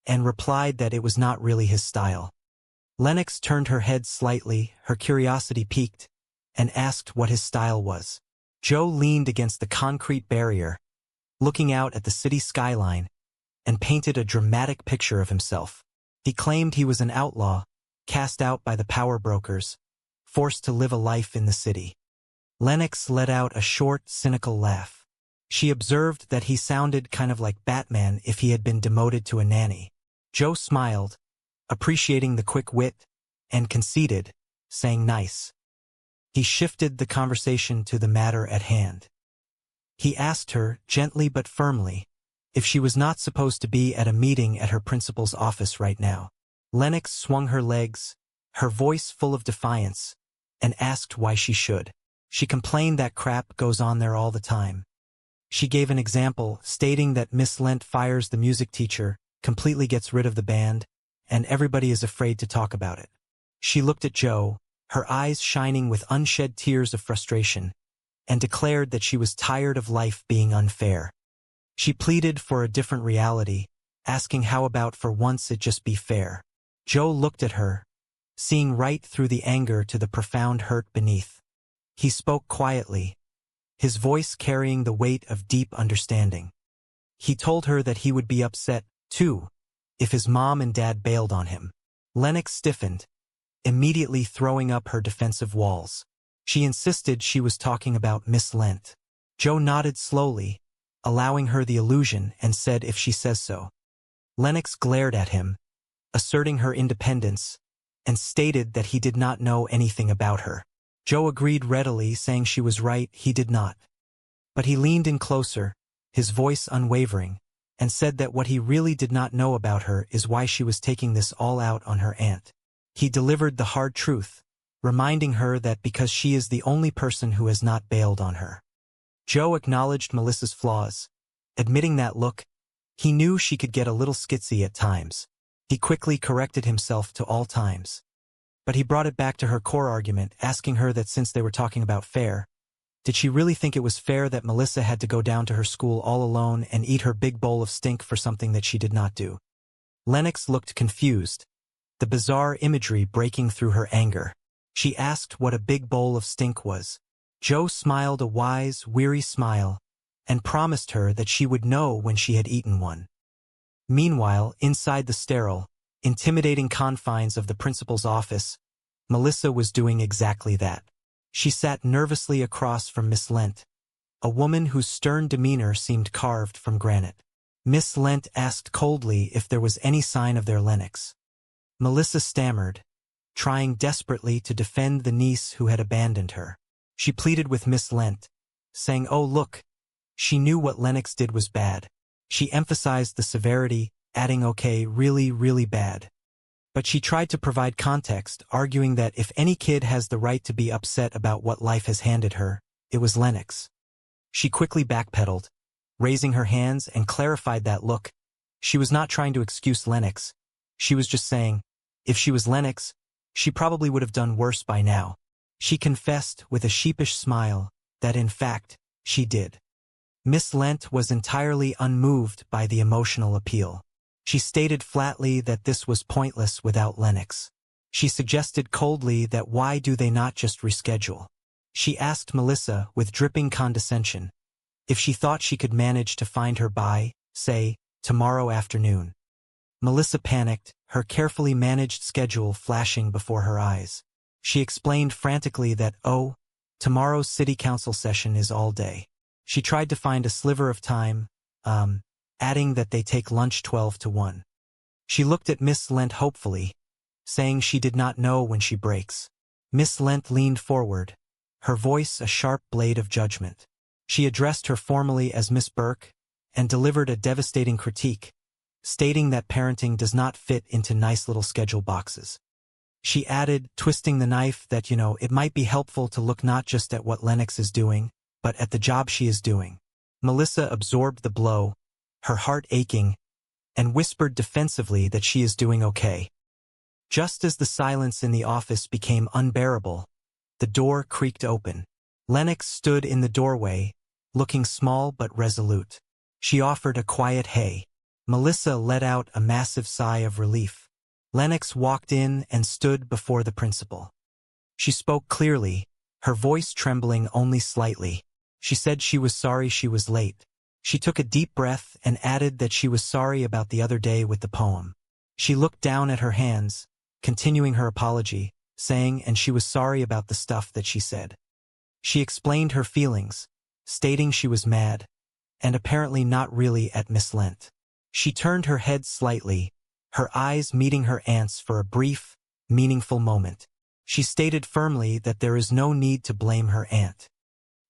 and replied that it was not really his style. Lennox turned her head slightly, her curiosity piqued, and asked what his style was. Joe leaned against the concrete barrier, looking out at the city skyline, and painted a dramatic picture of himself. He claimed he was an outlaw, cast out by the power brokers, forced to live a life in the city. Lennox let out a short, cynical laugh. She observed that he sounded kind of like Batman if he had been demoted to a nanny. Joe smiled, appreciating the quick wit, and conceded, saying nice. He shifted the conversation to the matter at hand. He asked her, gently but firmly, if she was not supposed to be at a meeting at her principal's office right now. Lennox swung her legs, her voice full of defiance, and asked why she should. She complained that crap goes on there all the time. She gave an example, stating that Miss Lent fires the music teacher, completely gets rid of the band, and everybody is afraid to talk about it. She looked at Joe, her eyes shining with unshed tears of frustration, and declared that she was tired of life being unfair. She pleaded for a different reality, asking how about for once it just be fair. Joe looked at her, seeing right through the anger to the profound hurt beneath. He spoke quietly, his voice carrying the weight of deep understanding. He told her that he would be upset, too, if his mom and dad bailed on him. Lennox stiffened, immediately throwing up her defensive walls. She insisted she was talking about Miss Lent. Joe nodded slowly, allowing her the illusion, and said if she says so. Lennox glared at him, asserting her independence, and stated that he did not know anything about her. Joe agreed readily, saying she was right, he did not. But he leaned in closer, his voice unwavering, and said that what he really did not know about her is why she was taking this all out on her aunt. He delivered the hard truth, reminding her that because she is the only person who has not bailed on her. Joe acknowledged Melissa's flaws, admitting that look, he knew she could get a little skitsy at times. He quickly corrected himself to all times. But he brought it back to her core argument, asking her that since they were talking about fair, did she really think it was fair that Melissa had to go down to her school all alone and eat her big bowl of stink for something that she did not do? Lennox looked confused, the bizarre imagery breaking through her anger. She asked what a big bowl of stink was. Joe smiled a wise, weary smile, and promised her that she would know when she had eaten one. Meanwhile, inside the sterile, intimidating confines of the principal's office, Melissa was doing exactly that. She sat nervously across from Miss Lent, a woman whose stern demeanor seemed carved from granite. Miss Lent asked coldly if there was any sign of their Lennox. Melissa stammered, trying desperately to defend the niece who had abandoned her. She pleaded with Miss Lent, saying, "Oh, look." She knew what Lennox did was bad. She emphasized the severity, adding, "Okay, really, really bad." But she tried to provide context, arguing that if any kid has the right to be upset about what life has handed her, it was Lennox. She quickly backpedaled, raising her hands, and clarified that look. She was not trying to excuse Lennox. She was just saying, if she was Lennox, she probably would have done worse by now. She confessed with a sheepish smile that in fact, she did. Miss Lent was entirely unmoved by the emotional appeal. She stated flatly that this was pointless without Lennox. She suggested coldly that why do they not just reschedule? She asked Melissa with dripping condescension if she thought she could manage to find her by, say, tomorrow afternoon. Melissa panicked, her carefully managed schedule flashing before her eyes. She explained frantically that, oh, tomorrow's city council session is all day. She tried to find a sliver of time, adding that they take lunch 12 to 1. She looked at Miss Lent hopefully, saying she did not know when she breaks. Miss Lent leaned forward, her voice a sharp blade of judgment. She addressed her formally as Miss Burke and delivered a devastating critique, stating that parenting does not fit into nice little schedule boxes. She added, twisting the knife, that, it might be helpful to look not just at what Lennox is doing, but at the job she is doing. Melissa absorbed the blow, her heart aching, and whispered defensively that she is doing okay. Just as the silence in the office became unbearable, the door creaked open. Lennox stood in the doorway, looking small but resolute. She offered a quiet hey. Melissa let out a massive sigh of relief. Lennox walked in and stood before the principal. She spoke clearly, her voice trembling only slightly. She said she was sorry she was late. She took a deep breath and added that she was sorry about the other day with the poem. She looked down at her hands, continuing her apology, saying and she was sorry about the stuff that she said. She explained her feelings, stating she was mad, and apparently not really at Miss Lent. She turned her head slightly, her eyes meeting her aunt's for a brief, meaningful moment. She stated firmly that there is no need to blame her aunt.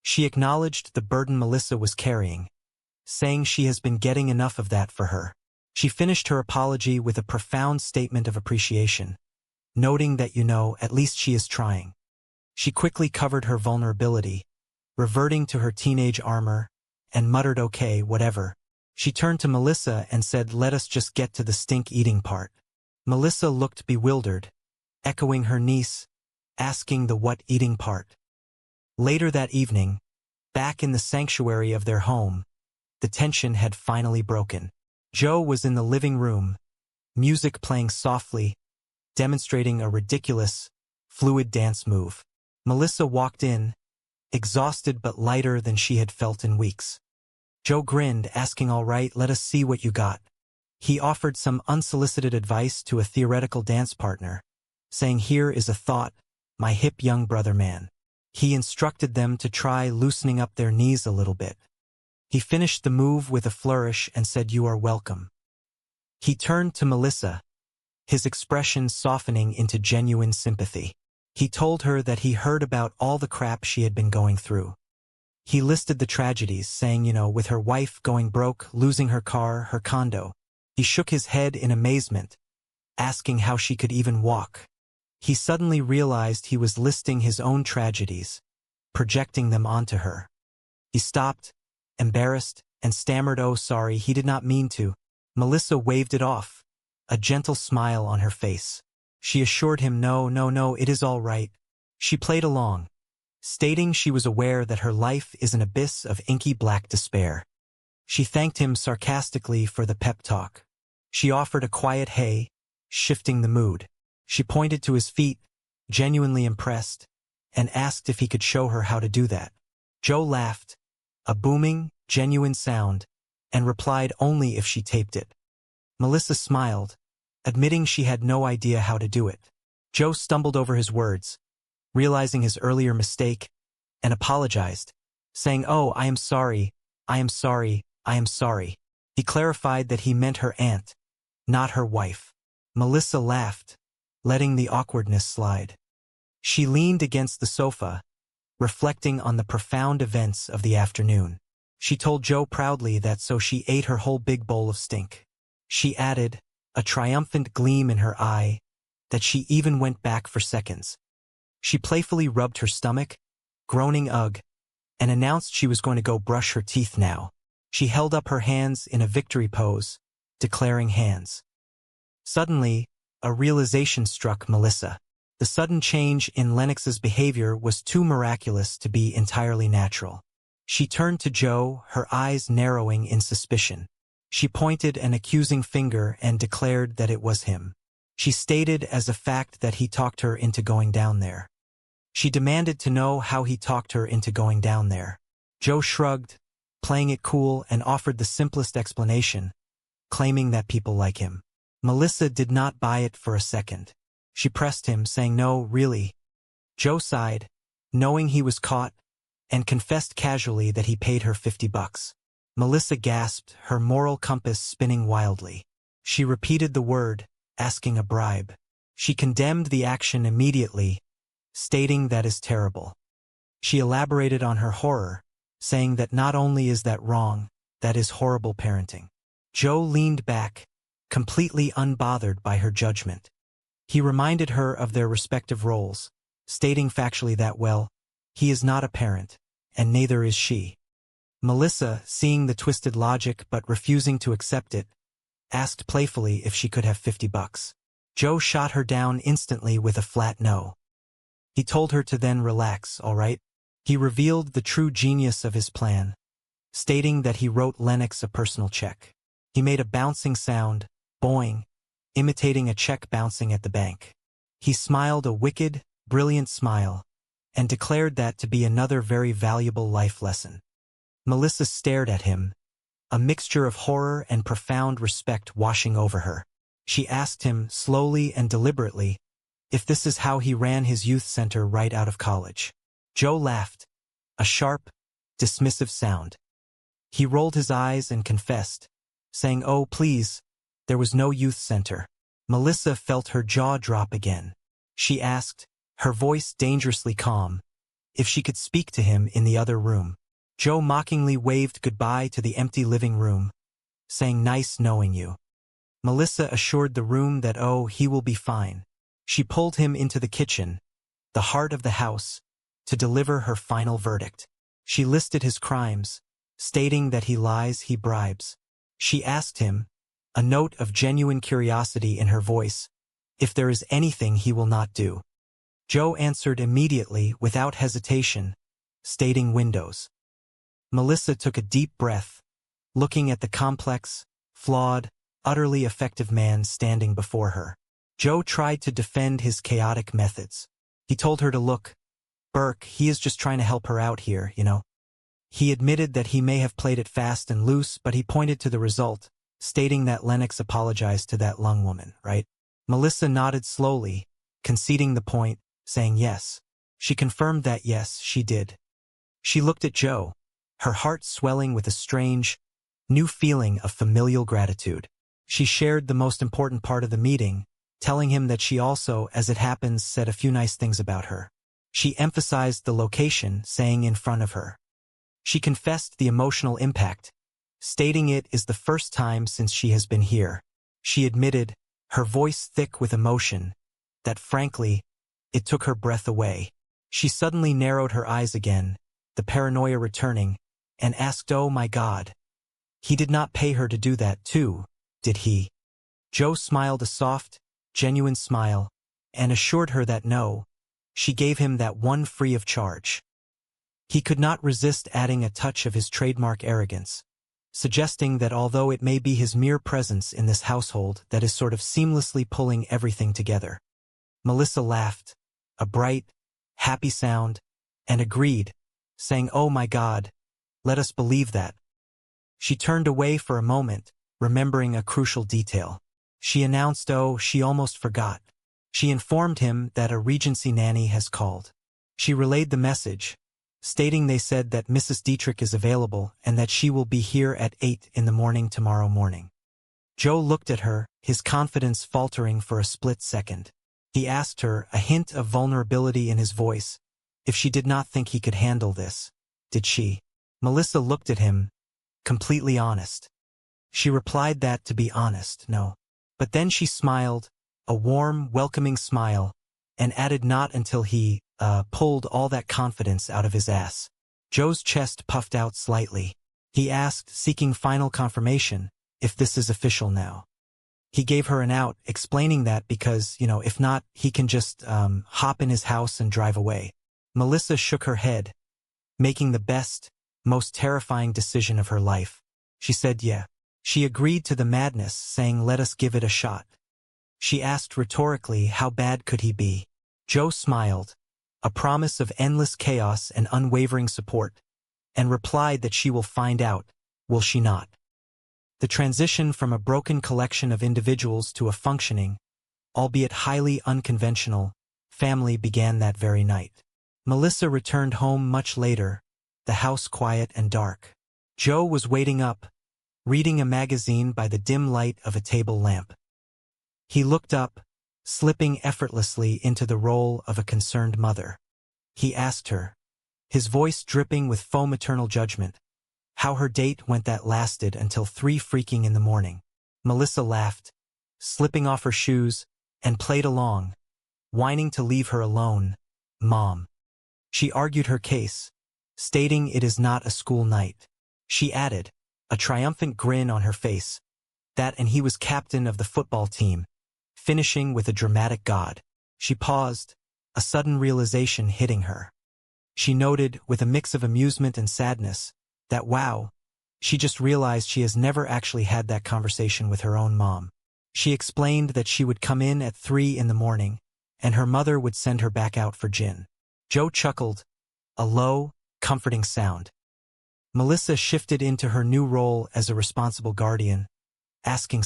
She acknowledged the burden Melissa was carrying, saying she has been getting enough of that for her. She finished her apology with a profound statement of appreciation, noting that at least she is trying. She quickly covered her vulnerability, reverting to her teenage armor, and muttered okay, whatever. She turned to Melissa and said, let us just get to the stink-eating part. Melissa looked bewildered, echoing her niece, asking the what-eating part. Later that evening, back in the sanctuary of their home, the tension had finally broken. Joe was in the living room, music playing softly, demonstrating a ridiculous, fluid dance move. Melissa walked in, exhausted but lighter than she had felt in weeks. Joe grinned, asking, all right, let us see what you got. He offered some unsolicited advice to a theoretical dance partner, saying, here is a thought, my hip young brother man. He instructed them to try loosening up their knees a little bit. He finished the move with a flourish and said, you are welcome. He turned to Melissa, his expression softening into genuine sympathy. He told her that he heard about all the crap she had been going through. He listed the tragedies, saying, with her wife going broke, losing her car, her condo. He shook his head in amazement, asking how she could even walk. He suddenly realized he was listing his own tragedies, projecting them onto her. He stopped, embarrassed, and stammered, oh sorry, he did not mean to. Melissa waved it off, a gentle smile on her face. She assured him no, it is all right. She played along, stating she was aware that her life is an abyss of inky black despair. She thanked him sarcastically for the pep talk. She offered a quiet hey, shifting the mood. She pointed to his feet, genuinely impressed, and asked if he could show her how to do that. Joe laughed, a booming, genuine sound, and replied only if she taped it. Melissa smiled, admitting she had no idea how to do it. Joe stumbled over his words, realizing his earlier mistake, and apologized, saying, oh, I am sorry, I am sorry, I am sorry. He clarified that he meant her aunt, not her wife. Melissa laughed, letting the awkwardness slide. She leaned against the sofa, reflecting on the profound events of the afternoon. She told Joe proudly that so she ate her whole big bowl of stink. She added, a triumphant gleam in her eye, that she even went back for seconds. She playfully rubbed her stomach, groaning ugh, and announced she was going to go brush her teeth now. She held up her hands in a victory pose, declaring hands. Suddenly, a realization struck Melissa. The sudden change in Lennox's behavior was too miraculous to be entirely natural. She turned to Joe, her eyes narrowing in suspicion. She pointed an accusing finger and declared that it was him. She stated as a fact that he talked her into going down there. She demanded to know how he talked her into going down there. Joe shrugged, playing it cool, and offered the simplest explanation, claiming that people like him. Melissa did not buy it for a second. She pressed him, saying no, really. Joe sighed, knowing he was caught, and confessed casually that he paid her $50. Melissa gasped, her moral compass spinning wildly. She repeated the word, asking a bribe. She condemned the action immediately, stating that is terrible. She elaborated on her horror, saying that not only is that wrong, that is horrible parenting. Joe leaned back, completely unbothered by her judgment. He reminded her of their respective roles, stating factually that, well, he is not a parent, and neither is she. Melissa, seeing the twisted logic but refusing to accept it, asked playfully if she could have $50. Joe shot her down instantly with a flat no. He told her to then relax, all right? He revealed the true genius of his plan, stating that he wrote Lennox a personal check. He made a bouncing sound, boing, imitating a check bouncing at the bank. He smiled a wicked, brilliant smile, and declared that to be another very valuable life lesson. Melissa stared at him, a mixture of horror and profound respect washing over her. She asked him, slowly and deliberately, if this is how he ran his youth center right out of college. Joe laughed, a sharp, dismissive sound. He rolled his eyes and confessed, saying, "Oh, please, there was no youth center." Melissa felt her jaw drop again. She asked, her voice dangerously calm, if she could speak to him in the other room. Joe mockingly waved goodbye to the empty living room, saying, "Nice knowing you." Melissa assured the room that, oh, he will be fine. She pulled him into the kitchen, the heart of the house, to deliver her final verdict. She listed his crimes, stating that he lies, he bribes. She asked him, a note of genuine curiosity in her voice, if there is anything he will not do. Joe answered immediately, without hesitation, stating windows. Melissa took a deep breath, looking at the complex, flawed, utterly effective man standing before her. Joe tried to defend his chaotic methods. He told her to look, Burke, he is just trying to help her out here, you know. He admitted that he may have played it fast and loose, but he pointed to the result, stating that Lennox apologized to that lung woman, right? Melissa nodded slowly, conceding the point, saying yes. She confirmed that yes, she did. She looked at Joe, her heart swelling with a strange, new feeling of familial gratitude. She shared the most important part of the meeting, telling him that she also, as it happens, said a few nice things about her. She emphasized the location, saying in front of her. She confessed the emotional impact, stating it is the first time since she has been here. She admitted, her voice thick with emotion, that frankly, it took her breath away. She suddenly narrowed her eyes again, the paranoia returning, and asked, "Oh my God. He did not pay her to do that too, did he?" Joe smiled a soft, genuine smile, and assured her that no, she gave him that one free of charge. He could not resist adding a touch of his trademark arrogance, suggesting that although it may be his mere presence in this household that is sort of seamlessly pulling everything together. Melissa laughed, a bright, happy sound, and agreed, saying, "Oh my God, let us believe that." She turned away for a moment, remembering a crucial detail. She announced, "Oh, she almost forgot." She informed him that a Regency nanny has called. She relayed the message, stating they said that Mrs. Dietrich is available and that she will be here at 8 in the morning tomorrow morning. Joe looked at her, his confidence faltering for a split second. He asked her, a hint of vulnerability in his voice, if she did not think he could handle this. Did she? Melissa looked at him, completely honest. She replied that, to be honest, no. But then she smiled, a warm, welcoming smile, and added, not until he, pulled all that confidence out of his ass. Joe's chest puffed out slightly. He asked, seeking final confirmation, if this is official now. He gave her an out, explaining that because, if not, he can just, hop in his house and drive away. Melissa shook her head, making the best, most terrifying decision of her life. She said yeah. She agreed to the madness, saying, "Let us give it a shot." She asked rhetorically, how bad could he be? Joe smiled, a promise of endless chaos and unwavering support, and replied that she will find out, will she not? The transition from a broken collection of individuals to a functioning, albeit highly unconventional, family began that very night. Melissa returned home much later, the house quiet and dark. Joe was waiting up, reading a magazine by the dim light of a table lamp. He looked up, slipping effortlessly into the role of a concerned mother. He asked her, his voice dripping with faux maternal judgment, how her date went that lasted until 3 freaking in the morning. Melissa laughed, slipping off her shoes, and played along, whining to leave her alone, Mom. She argued her case, stating it is not a school night. She added, a triumphant grin on her face, that and he was captain of the football team, finishing with a dramatic God. She paused, a sudden realization hitting her. She noted, with a mix of amusement and sadness, that wow, She just realized she has never actually had that conversation with her own mom. She explained that she would come in at 3 in the morning, and her mother would send her back out for gin. Joe chuckled, a low, comforting sound. Melissa shifted into her new role as a responsible guardian, asking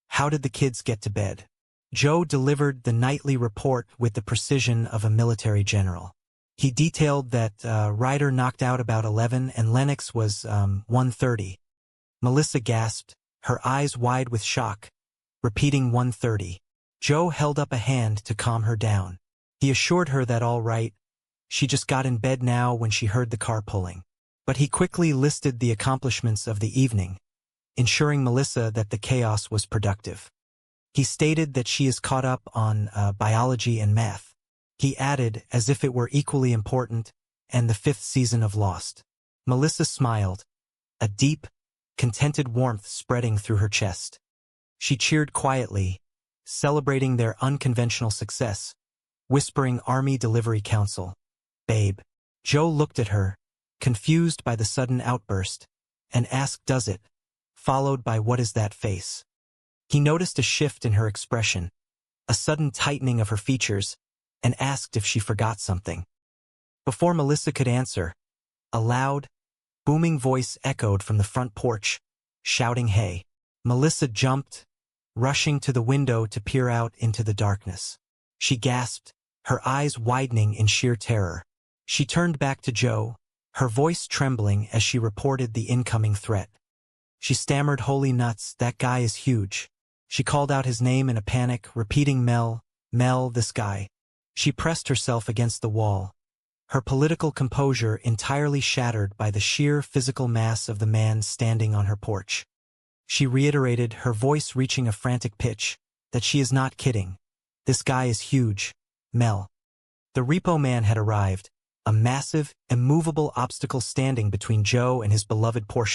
how did the kids get to bed? Joe delivered the nightly report with the precision of a military general. He detailed that Ryder knocked out about 11 and Lennox was 1:30. Melissa gasped, her eyes wide with shock, repeating 1:30. Joe held up a hand to calm her down. He assured her that all right, she just got in bed now when she heard the car pulling. But he quickly listed the accomplishments of the evening, ensuring Melissa that the chaos was productive. He stated that she is caught up on biology and math. He added, as if it were equally important, and the 5th season of Lost. Melissa smiled, a deep, contented warmth spreading through her chest. She cheered quietly, celebrating their unconventional success, whispering Army Delivery Council. Babe. Joe looked at her, confused by the sudden outburst, and asked, does it? Followed by, what is that face? He noticed a shift in her expression, a sudden tightening of her features, and asked if she forgot something. Before Melissa could answer, a loud, booming voice echoed from the front porch, shouting, hey. Melissa jumped, rushing to the window to peer out into the darkness. She gasped, her eyes widening in sheer terror. She turned back to Joe, her voice trembling as she reported the incoming threat. She stammered, holy nuts, that guy is huge. She called out his name in a panic, repeating Mel, this guy. She pressed herself against the wall, her political composure entirely shattered by the sheer physical mass of the man standing on her porch. She reiterated, her voice reaching a frantic pitch, that she is not kidding. This guy is huge, Mel. The repo man had arrived, a massive, immovable obstacle standing between Joe and his beloved Porsche.